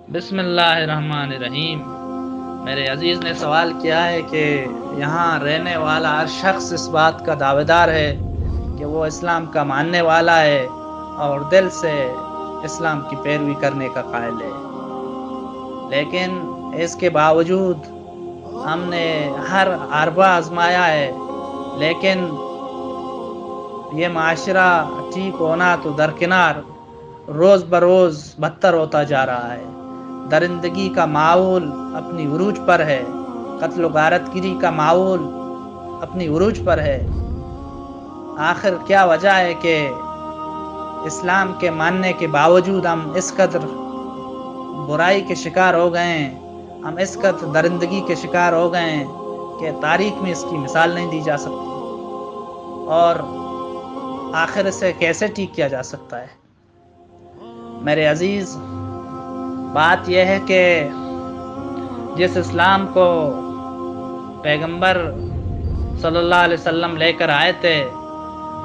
بسم اللہ الرحمن الرحیم۔ میرے عزیز نے سوال کیا ہے کہ یہاں رہنے والا ہر شخص اس بات کا دعوے دار ہے کہ وہ اسلام کا ماننے والا ہے اور دل سے اسلام کی پیروی کرنے کا قائل ہے، لیکن اس کے باوجود ہم نے ہر حربہ آزمایا ہے، لیکن یہ معاشرہ ٹھیک ہونا تو درکنار روز بروز بدتر ہوتا جا رہا ہے۔ درندگی کا ماحول اپنی عروج پر ہے، قتل و غارت گری کا ماحول اپنی عروج پر ہے۔ آخر کیا وجہ ہے کہ اسلام کے ماننے کے باوجود ہم اس قدر برائی کے شکار ہو گئے ہیں، ہم اس قدر درندگی کے شکار ہو گئے ہیں کہ تاریخ میں اس کی مثال نہیں دی جا سکتی، اور آخر اسے کیسے ٹھیک کیا جا سکتا ہے؟ میرے عزیز، بات یہ ہے کہ جس اسلام کو پیغمبر صلی اللہ علیہ وسلم لے کر آئے تھے،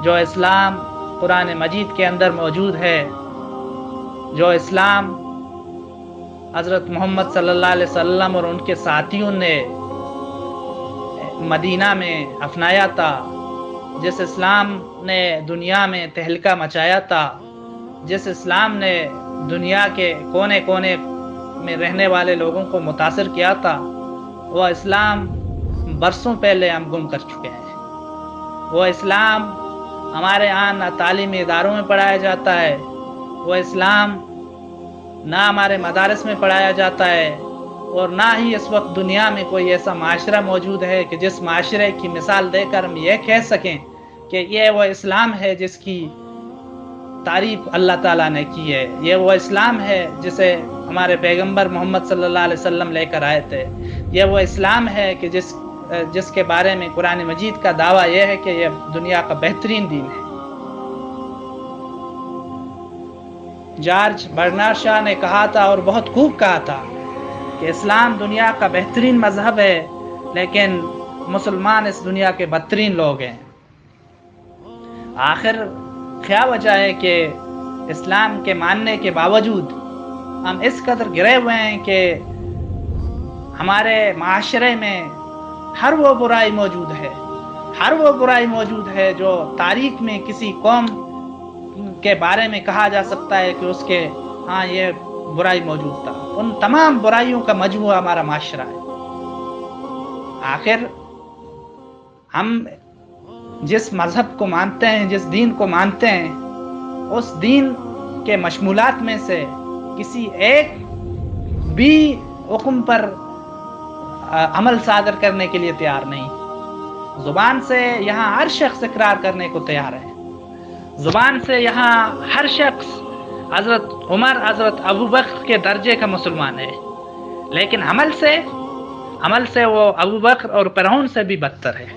جو اسلام قرآن مجید کے اندر موجود ہے، جو اسلام حضرت محمد صلی اللہ علیہ وسلم اور ان کے ساتھیوں نے مدینہ میں اپنایا تھا، جس اسلام نے دنیا میں تہلکہ مچایا تھا، جس اسلام نے دنیا کے کونے کونے میں رہنے والے لوگوں کو متاثر کیا تھا، وہ اسلام برسوں پہلے ہم گم کر چکے ہیں۔ وہ اسلام ہمارے یہاں نہ تعلیمی اداروں میں پڑھایا جاتا ہے، وہ اسلام نہ ہمارے مدارس میں پڑھایا جاتا ہے، اور نہ ہی اس وقت دنیا میں کوئی ایسا معاشرہ موجود ہے کہ جس معاشرے کی مثال دے کر ہم یہ کہہ سکیں کہ یہ وہ اسلام ہے جس کی تعریف اللہ تعالیٰ نے کی ہے، یہ وہ اسلام ہے جسے ہمارے پیغمبر محمد صلی اللہ علیہ وسلم لے کر آئے تھے، یہ وہ اسلام ہے کہ جس کے بارے میں قرآن مجید کا دعویٰ یہ ہے کہ یہ دنیا کا بہترین دین ہے۔ جارج برنارڈ شاہ نے کہا تھا، اور بہت خوب کہا تھا، کہ اسلام دنیا کا بہترین مذہب ہے، لیکن مسلمان اس دنیا کے بدترین لوگ ہیں۔ آخر کیا وجہ ہے کہ اسلام کے ماننے کے باوجود ہم اس قدر گرے ہوئے ہیں کہ ہمارے معاشرے میں ہر وہ برائی موجود ہے، ہر وہ برائی موجود ہے جو تاریخ میں کسی قوم کے بارے میں کہا جا سکتا ہے کہ اس کے ہاں یہ برائی موجود تھا، ان تمام برائیوں کا مجموعہ ہمارا معاشرہ ہے۔ آخر ہم جس مذہب کو مانتے ہیں، جس دین کو مانتے ہیں، اس دین کے مشمولات میں سے کسی ایک بھی حکم پر عمل صادر کرنے کے لیے تیار نہیں۔ زبان سے یہاں ہر شخص اقرار کرنے کو تیار ہے، زبان سے یہاں ہر شخص حضرت عمر، حضرت ابو بکر کے درجے کا مسلمان ہے، لیکن عمل سے وہ ابو بکر اور فرعون سے بھی بدتر ہے۔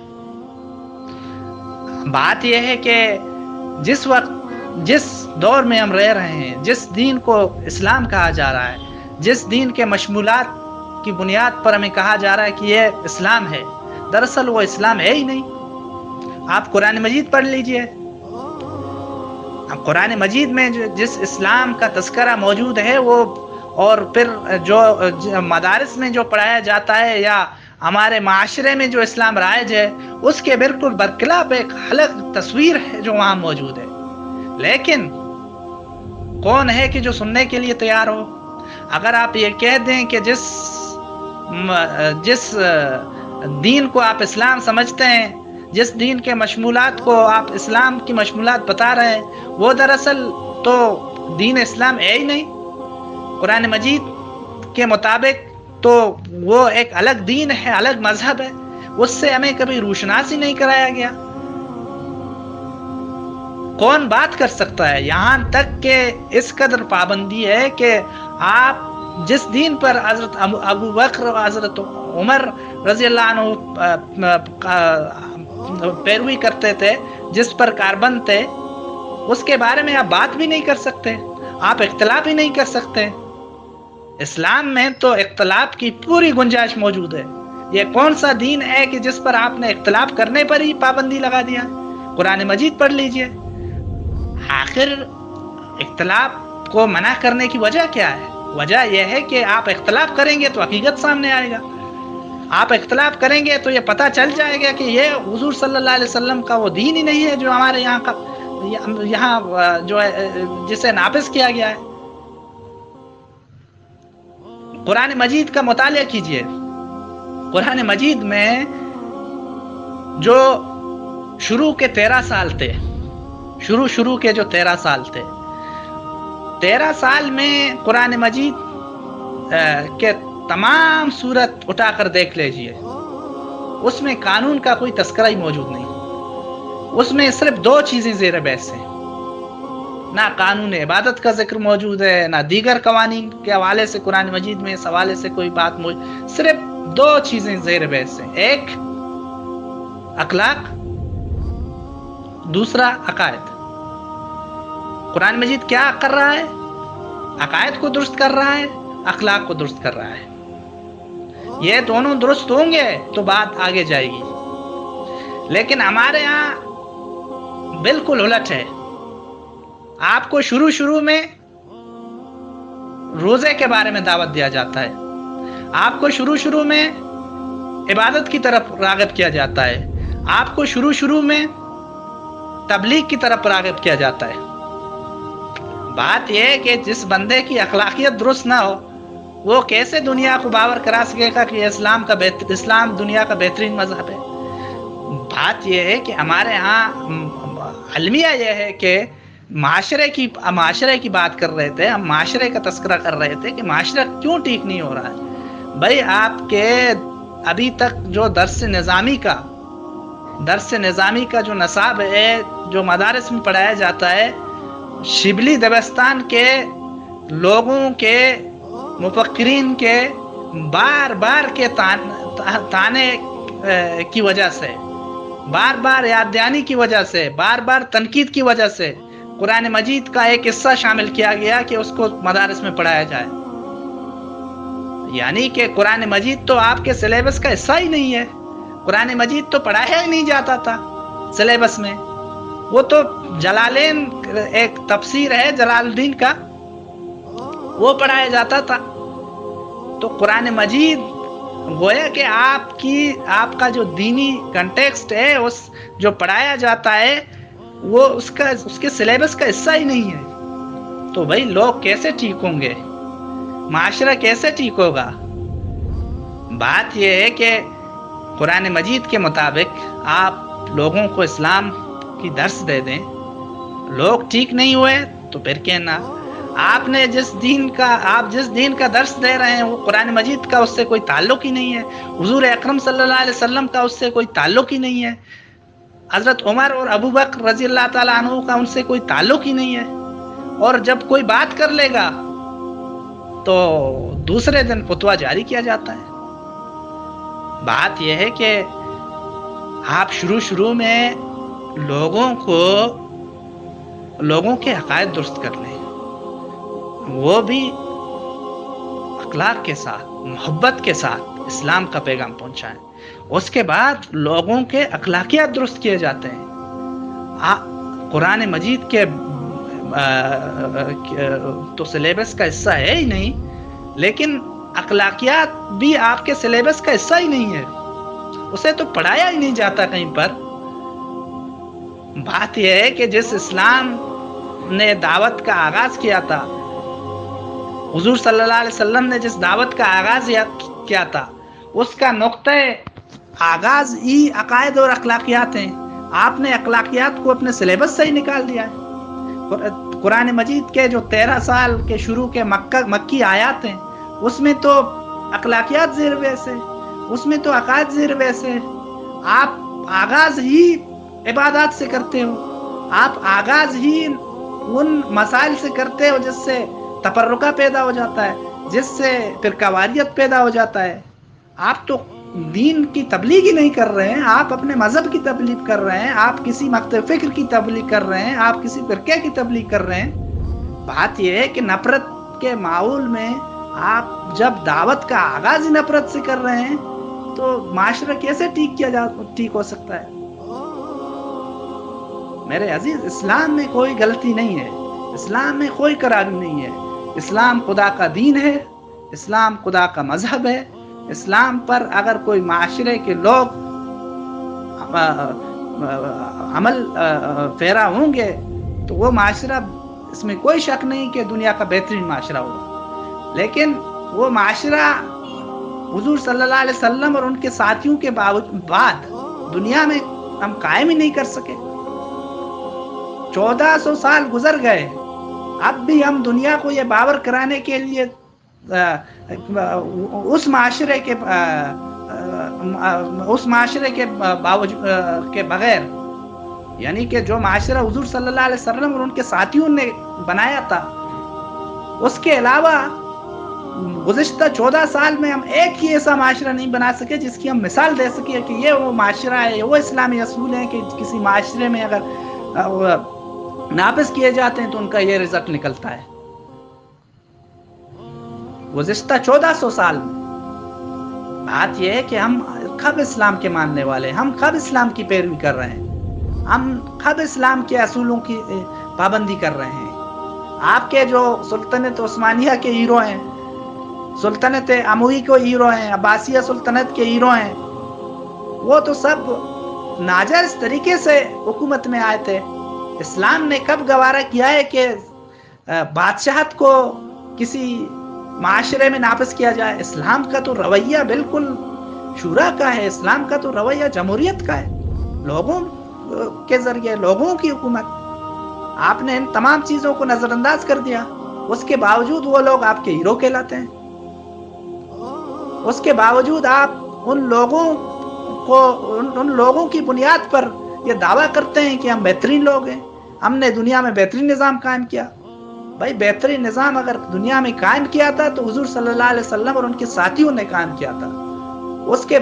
بات یہ ہے کہ جس وقت، جس دور میں ہم رہ رہے ہیں، جس دین کو اسلام کہا جا رہا ہے، جس دین کے مشمولات کی بنیاد پر ہمیں کہا جا رہا ہے کہ یہ اسلام ہے، دراصل وہ اسلام ہے ہی نہیں۔ آپ قرآن مجید پڑھ لیجئے، قرآن مجید میں جس اسلام کا تذکرہ موجود ہے وہ، اور پھر جو مدارس میں جو پڑھایا جاتا ہے یا ہمارے معاشرے میں جو اسلام رائج ہے، اس کے بالکل برخلاف ایک الگ تصویر ہے جو وہاں موجود ہے۔ لیکن کون ہے کہ جو سننے کے لیے تیار ہو؟ اگر آپ یہ کہہ دیں کہ جس دین کو آپ اسلام سمجھتے ہیں، جس دین کے مشمولات کو آپ اسلام کی مشمولات بتا رہے ہیں، وہ دراصل تو دین اسلام ہے ہی نہیں۔ قرآن مجید کے مطابق تو وہ ایک الگ دین ہے، الگ مذہب ہے، اس سے ہمیں کبھی روشناسی نہیں کرایا گیا۔ کون بات کر سکتا ہے؟ یہاں تک کہ اس قدر پابندی ہے کہ آپ جس دین پر حضرت ابو بکر اور حضرت عمر رضی اللہ عنہ پیروی کرتے تھے، جس پر کاربند تھے، اس کے بارے میں آپ بات بھی نہیں کر سکتے، آپ اختلاف ہی نہیں کر سکتے۔ اسلام میں تو اختلاف کی پوری گنجائش موجود ہے۔ یہ کون سا دین ہے کہ جس پر آپ نے اختلاف کرنے پر ہی پابندی لگا دیا؟ قرآن مجید پڑھ لیجئے۔ آخر اختلاف کو منع کرنے کی وجہ کیا ہے؟ وجہ یہ ہے کہ آپ اختلاف کریں گے تو حقیقت سامنے آئے گا، آپ اختلاف کریں گے تو یہ پتہ چل جائے گا کہ یہ حضور صلی اللہ علیہ وسلم کا وہ دین ہی نہیں ہے جو ہمارے یہاں جو ہے جسے نافذ کیا گیا ہے۔ قرآن مجید کا مطالعہ کیجئے، قرآن مجید میں جو شروع کے 13 سال تھے، شروع کے جو 13 سال تھے، 13 سال میں قرآن مجید کے تمام صورت اٹھا کر دیکھ لیجئے، اس میں قانون کا کوئی تذکرہ ہی موجود نہیں، اس میں صرف 2 چیزیں زیر بحث ہیں، نہ قانون عبادت کا ذکر موجود ہے، نہ دیگر قوانین کے حوالے سے قرآن مجید میں اس حوالے سے کوئی بات موجود، صرف 2 چیزیں زیر بحث ہیں، ایک اخلاق، دوسرا عقائد۔ قرآن مجید کیا کر رہا ہے؟ عقائد کو درست کر رہا ہے، اخلاق کو درست کر رہا ہے۔ یہ دونوں درست ہوں گے تو بات آگے جائے گی، لیکن ہمارے ہاں بالکل الٹ ہے۔ آپ کو شروع میں روزے کے بارے میں دعوت دیا جاتا ہے، آپ کو شروع میں عبادت کی طرف راغب کیا جاتا ہے، آپ کو شروع میں تبلیغ کی طرف راغب کیا جاتا ہے۔ بات یہ ہے کہ جس بندے کی اخلاقیت درست نہ ہو وہ کیسے دنیا کو باور کرا سکے گا کہ اسلام دنیا کا بہترین مذہب ہے۔ بات یہ ہے کہ ہمارے ہاں المیہ یہ ہے کہ معاشرے کی بات کر رہے تھے، ہم معاشرے کا تذکرہ کر رہے تھے کہ معاشرہ کیوں ٹھیک نہیں ہو رہا ہے۔ بھائی آپ کے ابھی تک جو درس نظامی کا جو نصاب ہے، جو مدارس میں پڑھایا جاتا ہے، شبلی دبستان کے لوگوں کے مفکرین کے بار کے تانے کی وجہ سے، بار یاد دہانی کی وجہ سے، بار تنقید کی وجہ سے قرآن مجید کا ایک حصہ شامل کیا گیا کہ اس کو مدارس میں پڑھایا جائے، یعنی کہ قرآن مجید تو آپ کے سلیبس کا حصہ ہی نہیں ہے، قرآن مجید تو پڑھایا ہی نہیں جاتا تھا سلیبس میں، وہ تو جلالین ایک تفسیر ہے جلال الدین کا، وہ پڑھایا جاتا تھا۔ تو قرآن مجید گویا کہ آپ کا جو دینی کنٹیکسٹ ہے، اس جو پڑھایا جاتا ہے وہ اس کے سلیبس کا حصہ ہی نہیں ہے۔ تو بھائی لوگ کیسے ٹھیک ہوں گے، معاشرہ کیسے ٹھیک ہوگا؟ بات یہ ہے کہ قرآن مجید کے مطابق آپ لوگوں کو اسلام کی درس دے دیں، لوگ ٹھیک نہیں ہوئے تو پھر کہنا آپ جس دین کا درس دے رہے ہیں وہ قرآن مجید کا اس سے کوئی تعلق ہی نہیں ہے، حضور اکرم صلی اللہ علیہ وسلم کا اس سے کوئی تعلق ہی نہیں ہے، حضرت عمر اور ابو بکر رضی اللہ تعالیٰ عنہ کا ان سے کوئی تعلق ہی نہیں ہے، اور جب کوئی بات کر لے گا تو دوسرے دن فتویٰ جاری کیا جاتا ہے۔ بات یہ ہے کہ آپ شروع میں لوگوں کے عقائد درست کر لیں، وہ بھی اخلاق کے ساتھ، محبت کے ساتھ اسلام کا پیغام پہنچائیں، اس کے بعد لوگوں کے اخلاقیات درست کیے جاتے ہیں۔ قرآن مجید کے تو سلیبس کا حصہ ہے ہی نہیں، لیکن اخلاقیات بھی آپ کے سلیبس کا حصہ ہی نہیں ہے، اسے تو پڑھایا ہی نہیں جاتا کہیں پر۔ بات یہ ہے کہ جس اسلام نے دعوت کا آغاز کیا تھا، حضور صلی اللہ علیہ وسلم نے جس دعوت کا آغاز کیا تھا، اس کا نقطہ آغاز ہی عقائد اور اخلاقیات ہیں۔ آپ نے اخلاقیات کو اپنے سلیبس سے ہی نکال دیا ہے۔ قرآن مجید کے جو 13 سال کے شروع کے مکی آیات ہیں، اس میں تو اخلاقیات زیر بحث ہے، اس میں تو عقائد زیر بحث ہے۔ آپ آغاز ہی عبادات سے کرتے ہو، آپ آغاز ہی ان مسائل سے کرتے ہو جس سے تفرقہ پیدا ہو جاتا ہے، جس سے فرقہ واریت پیدا ہو جاتا ہے۔ آپ تو دین کی تبلیغ ہی نہیں کر رہے ہیں، آپ اپنے مذہب کی تبلیغ کر رہے ہیں، آپ کسی مکتب فکر کی تبلیغ کر رہے ہیں، آپ کسی فرقے کی تبلیغ کر رہے ہیں۔ بات یہ ہے کہ نفرت کے ماحول میں آپ جب دعوت کا آغاز ہی نفرت سے کر رہے ہیں تو معاشرہ کیسے ٹھیک ہو سکتا ہے؟ میرے عزیز، اسلام میں کوئی غلطی نہیں ہے، اسلام میں کوئی خرابی نہیں ہے، اسلام خدا کا دین ہے، اسلام خدا کا مذہب ہے. اسلام پر اگر کوئی معاشرے کے لوگ عمل پیرا ہوں گے تو وہ معاشرہ، اس میں کوئی شک نہیں کہ دنیا کا بہترین معاشرہ ہوگا. لیکن وہ معاشرہ حضور صلی اللہ علیہ وسلم اور ان کے ساتھیوں کے بعد دنیا میں ہم قائم ہی نہیں کر سکے. 1400 سال گزر گئے، اب بھی ہم دنیا کو یہ باور کرانے کے لیے اس معاشرے کے بغیر، یعنی کہ جو معاشرہ حضور صلی اللہ علیہ وسلم اور ان کے ساتھیوں نے بنایا تھا، اس کے علاوہ گزشتہ 14 سال میں ہم ایک ہی ایسا معاشرہ نہیں بنا سکے جس کی ہم مثال دے سکے کہ یہ وہ معاشرہ ہے، وہ اسلامی اصول ہیں کہ کسی معاشرے میں اگر نافذ کیے جاتے ہیں تو ان کا یہ رزق نکلتا ہے. گزشتہ 1400 سال میں بات یہ ہے کہ ہم کب اسلام کے ماننے والے ہیں، ہم کب اسلام کی پیروی کر رہے ہیں، ہم کب اسلام کے اصولوں کی پابندی کر رہے ہیں. آپ کے جو سلطنت عثمانیہ کے ہیرو ہیں، سلطنت اموی کے ہیرو ہیں، عباسیہ سلطنت کے ہیرو ہیں، وہ تو سب ناجائز طریقے سے حکومت میں آئے تھے. اسلام نے کب گوارا کیا ہے کہ بادشاہت کو کسی معاشرے میں نافذ کیا جائے؟ اسلام کا تو رویہ بالکل شورا کا ہے، اسلام کا تو رویہ جمہوریت کا ہے، لوگوں کے ذریعے لوگوں کی حکومت. آپ نے ان تمام چیزوں کو نظر انداز کر دیا، اس کے باوجود وہ لوگ آپ کے ہیرو کہلاتے ہیں. اس کے باوجود آپ ان لوگوں کی بنیاد پر یہ دعویٰ کرتے ہیں کہ ہم بہترین لوگ ہیں، ہم نے دنیا میں بہترین نظام قائم کیا. بھائی بہترین نظام اگر دنیا میں قائم کیا تھا تو حضور صلی اللہ علیہ وسلم اور ان کے ساتھیوں نے قائم کیا تھا. اس کے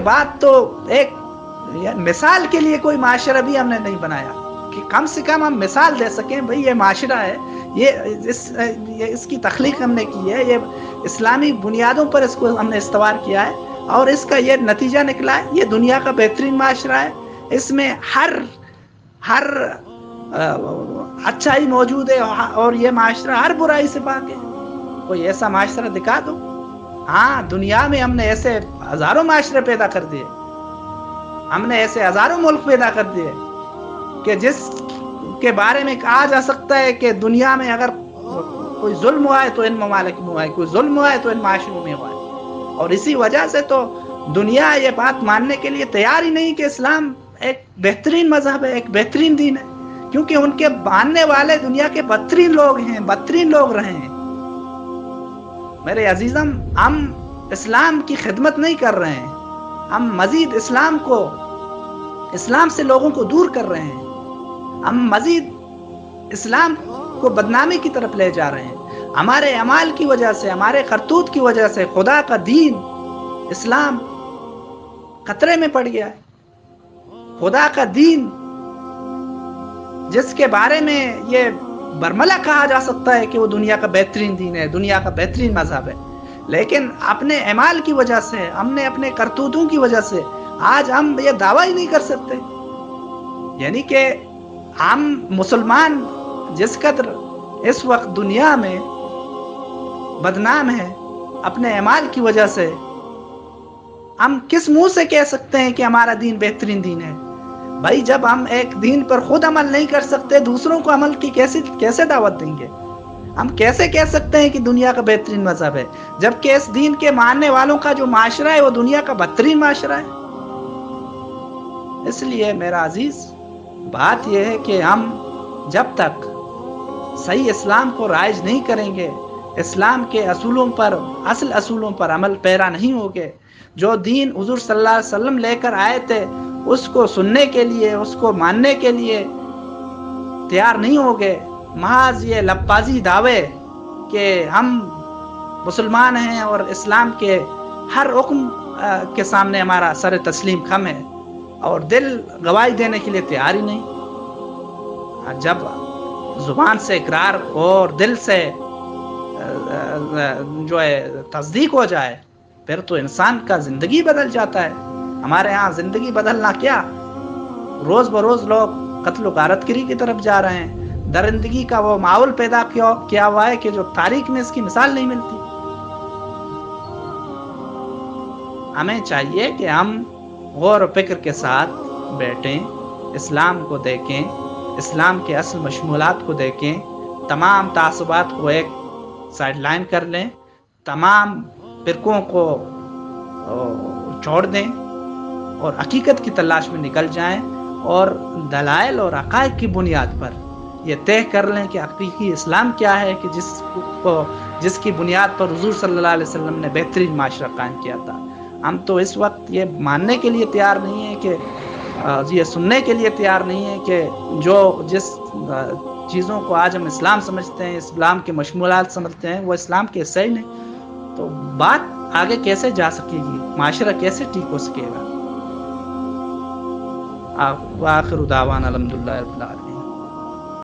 بعد تو ایک مثال کے لیے کوئی معاشرہ بھی ہم نے نہیں بنایا کہ کم سے کم ہم مثال دے سکیں بھئی یہ معاشرہ ہے، یہ اس کی تخلیق ہم نے کی ہے، یہ اسلامی بنیادوں پر اس کو ہم نے استوار کیا ہے اور اس کا یہ نتیجہ نکلا ہے. یہ دنیا کا بہترین معاشرہ ہے، اس میں ہر اچھائی موجود ہے اور یہ معاشرہ ہر برائی سے پاک ہے. کوئی ایسا معاشرہ دکھا دو. ہاں، دنیا میں ہم نے ایسے ہزاروں معاشرے پیدا کر دیے، ہم نے ایسے ہزاروں ملک پیدا کر دیے کہ جس کے بارے میں کہا جا سکتا ہے کہ دنیا میں اگر کوئی ظلم ہوا ہے تو ان ممالک میں ہوا ہے، کوئی ظلم ہوا ہے تو ان معاشروں میں ہوا ہے. اور اسی وجہ سے تو دنیا یہ بات ماننے کے لیے تیار ہی نہیں کہ اسلام ایک بہترین مذہب ہے، ایک بہترین دین ہے، کیونکہ ان کے ماننے والے دنیا کے بدترین لوگ ہیں، بدترین لوگ رہے ہیں. میرے عزیزم، ہم اسلام کی خدمت نہیں کر رہے ہیں، ہم مزید اسلام سے لوگوں کو دور کر رہے ہیں، ہم مزید اسلام کو بدنامی کی طرف لے جا رہے ہیں. ہمارے اعمال کی وجہ سے، ہمارے کرتوت کی وجہ سے خدا کا دین اسلام خطرے میں پڑ گیا ہے. خدا کا دین جس کے بارے میں یہ برملا کہا جا سکتا ہے کہ وہ دنیا کا بہترین دین ہے، دنیا کا بہترین مذہب ہے، لیکن اپنے اعمال کی وجہ سے، ہم نے اپنے کرتوتوں کی وجہ سے آج ہم یہ دعویٰ ہی نہیں کر سکتے. یعنی کہ ہم مسلمان جس قدر اس وقت دنیا میں بدنام ہیں اپنے اعمال کی وجہ سے، ہم کس منہ سے کہہ سکتے ہیں کہ ہمارا دین بہترین دین ہے؟ بھائی جب ہم ایک دین پر خود عمل نہیں کر سکتے، دوسروں کو عمل کی کیسے دعوت دیں گے؟ ہم کیسے کہہ سکتے ہیں کہ دنیا کا بہترین مذہب ہے جبکہ اس دین کے ماننے والوں کا جو معاشرہ ہے وہ دنیا کا بدترین معاشرہ ہے؟ اس لیے میرا عزیز، بات یہ ہے کہ ہم جب تک صحیح اسلام کو رائج نہیں کریں گے، اسلام کے اصل اصولوں پر عمل پیرا نہیں ہوگے، جو دین حضور صلی اللہ علیہ وسلم لے کر آئے تھے اس کو سننے کے لیے، اس کو ماننے کے لیے تیار نہیں ہوگے، محض یہ لببازی دعوے کہ ہم مسلمان ہیں اور اسلام کے ہر حکم کے سامنے ہمارا سر تسلیم خم ہے اور دل گواہی دینے کے لیے تیار ہی نہیں. جب زبان سے اقرار اور دل سے جو ہے تصدیق ہو جائے پھر تو انسان کا زندگی بدل جاتا ہے. ہمارے ہاں زندگی بدلنا کیا، روز بروز لوگ قتل و غارت گری کی طرف جا رہے ہیں، درندگی کا وہ ماحول پیدا کیا ہوا ہے کہ جو تاریخ میں اس کی مثال نہیں ملتی. ہمیں چاہیے کہ ہم غور و فکر کے ساتھ بیٹھیں، اسلام کو دیکھیں، اسلام کے اصل مشمولات کو دیکھیں، تمام تعصبات کو ایک سائڈ لائن کر لیں، تمام فرقوں کو چھوڑ دیں اور حقیقت کی تلاش میں نکل جائیں، اور دلائل اور حقائق کی بنیاد پر یہ طے کر لیں کہ حقیقی اسلام کیا ہے، کہ جس کی بنیاد پر حضور صلی اللہ علیہ وسلم نے بہترین معاشرہ قائم کیا تھا. ہم تو اس وقت یہ ماننے کے لیے تیار نہیں ہیں، کہ یہ سننے کے لیے تیار نہیں ہیں کہ جس چیزوں کو آج ہم اسلام سمجھتے ہیں، اسلام کے مشمولات سمجھتے ہیں، وہ اسلام کے حصے ہی نہیں. تو بات آگے کیسے جا سکے گی، معاشرہ کیسے ٹھیک ہو سکے گا؟ وآخر دعوانا الحمدللہ رب العالمین.